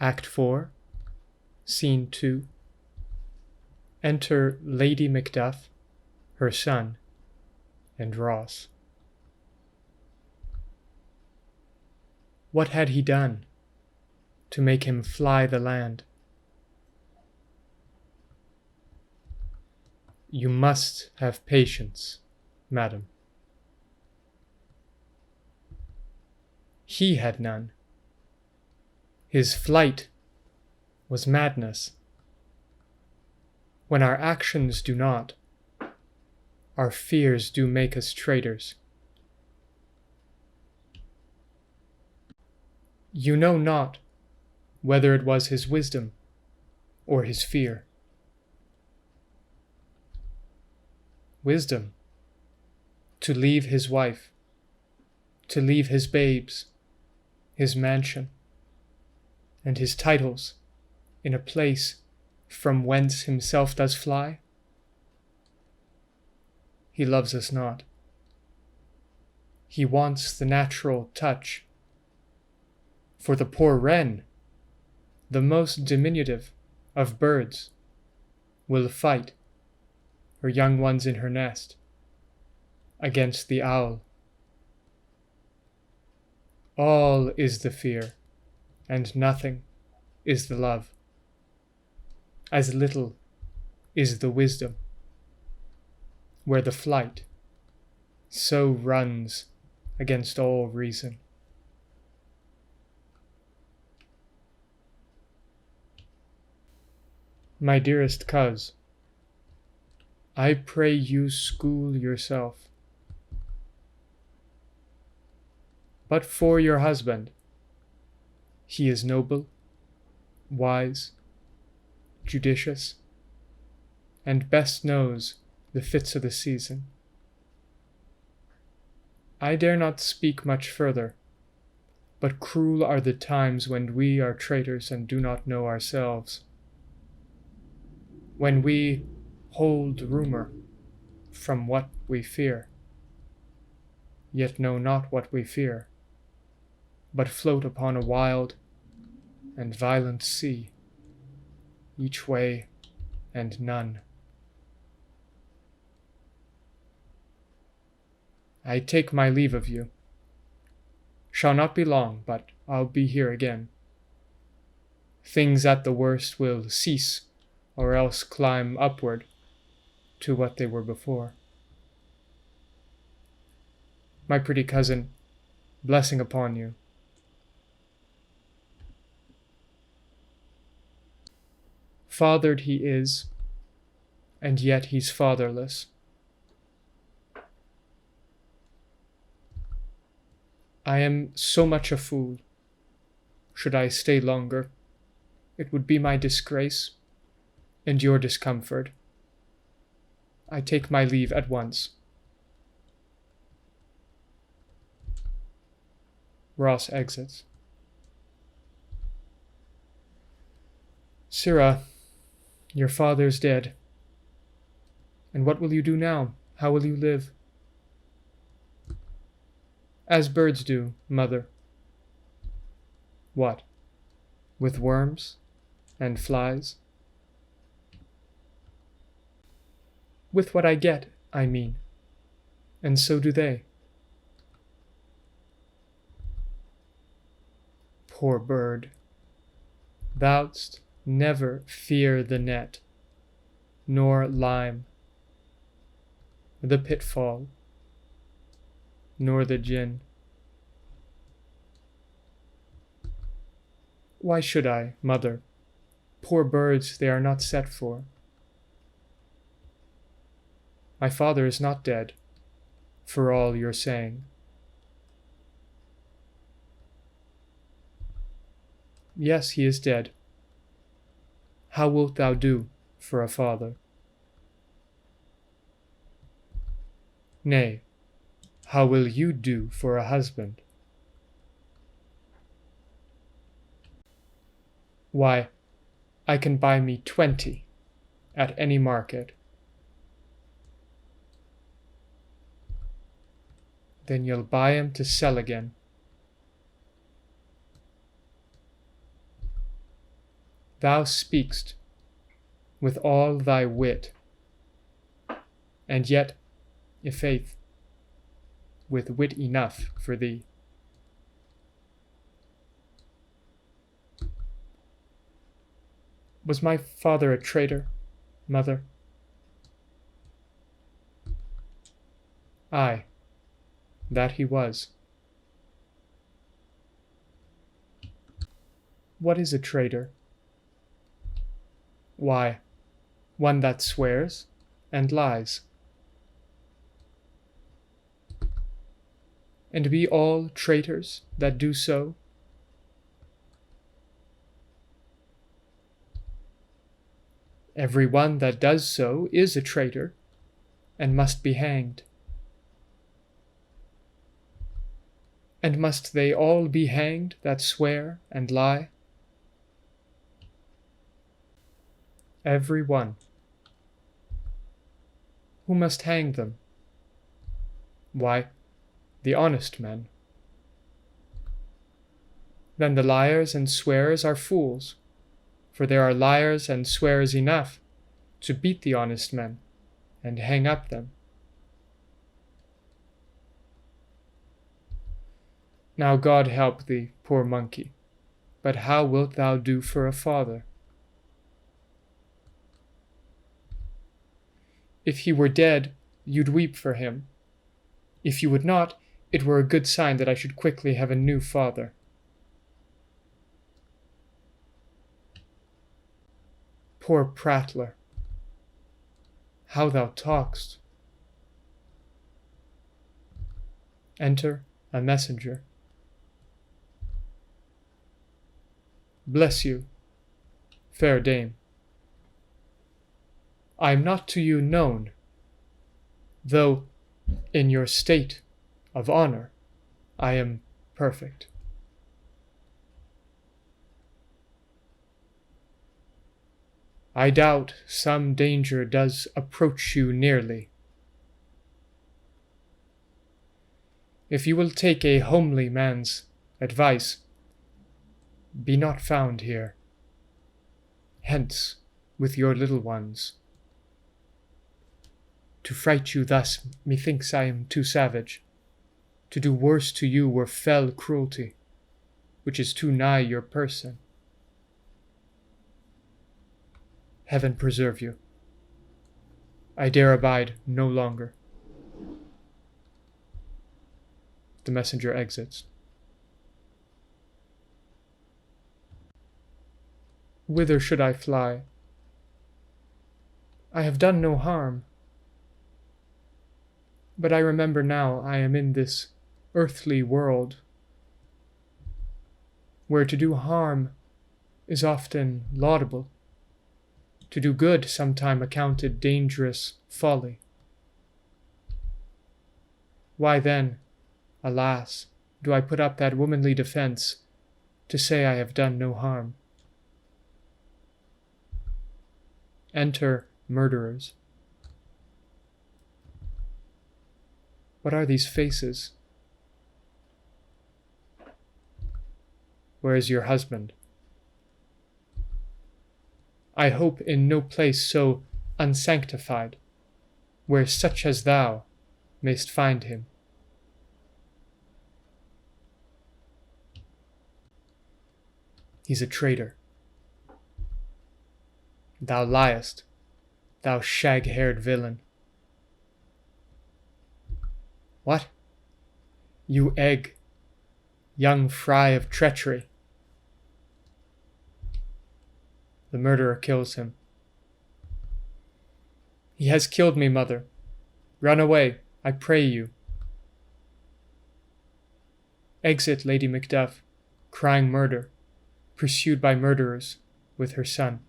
Act 4, Scene 2. Enter Lady Macduff, her son, and Ross. What had he done to make him fly the land? You must have patience, madam. He had none. His flight was madness. When our actions do not, our fears do make us traitors. You know not whether it was his wisdom or his fear. Wisdom, to leave his wife, to leave his babes, his mansion, and his titles in a place from whence himself does fly? He loves us not. He wants the natural touch. For the poor wren, the most diminutive of birds, will fight, her young ones in her nest, against the owl. All is the fear, and nothing is the love. As little is the wisdom, where the flight so runs against all reason. My dearest coz, I pray you school yourself. But for your husband, he is noble, wise, judicious, and best knows the fits of the season. I dare not speak much further, but cruel are the times when we are traitors and do not know ourselves. When we hold rumour from what we fear, yet know not what we fear, but float upon a wild and violent sea, each way and none. I take my leave of you. Shall not be long, but I'll be here again. Things at the worst will cease, or else climb upward to what they were before. My pretty cousin, blessing upon you. Fathered he is, and yet he's fatherless. I am so much a fool. Should I stay longer, it would be my disgrace and your discomfort. I take my leave at once. Ross exits. Sirrah, your father's dead. And what will you do now? How will you live? As birds do, mother. What? With worms and flies? With what I get, I mean, and so do they. Poor bird, thou'dst never fear the net, nor lime, the pitfall, nor the gin. Why should I, mother? Poor birds they are not set for. My father is not dead, for all your saying. Yes, he is dead. How wilt thou do for a father? Nay, how will you do for a husband? Why, I can buy me 20 at any market. Then you'll buy 'em to sell again. thou speak'st with all thy wit, and yet, i' faith, with wit enough for thee. Was my father a traitor, mother? Ay, that he was. What is a traitor? Why, one that swears and lies. And be all traitors that do so? Every one that does so is a traitor, and must be hanged. And must they all be hanged that swear and lie? Every one. Who must hang them? Why, the honest men. Then the liars and swearers are fools, for there are liars and swearers enough to beat the honest men and hang up them. Now God help thee, poor monkey, but how wilt thou do for a father? If he were dead, you'd weep for him. If you would not, it were a good sign that I should quickly have a new father. Poor prattler, how thou talk'st. Enter a messenger. Bless you, fair dame. I am not to you known, though in your state of honor I am perfect. I doubt some danger does approach you nearly. If you will take a homely man's advice, be not found here. Hence with your little ones. To fright you thus, methinks I am too savage. To do worse to you were fell cruelty, which is too nigh your person. Heaven preserve you. I dare abide no longer. The messenger exits. Whither should I fly? I have done no harm. But I remember now I am in this earthly world, where to do harm is often laudable, to do good sometime accounted dangerous folly. Why then, alas, do I put up that womanly defense to say I have done no harm? Enter murderers. What are these faces? Where is your husband? I hope in no place so unsanctified, where such as thou mayst find him. He's a traitor. Thou liest, thou shag-haired villain. What? You egg, young fry of treachery. The murderer kills him. He has killed me, mother. Run away, I pray you. Exit Lady Macduff, crying murder, pursued by murderers with her son.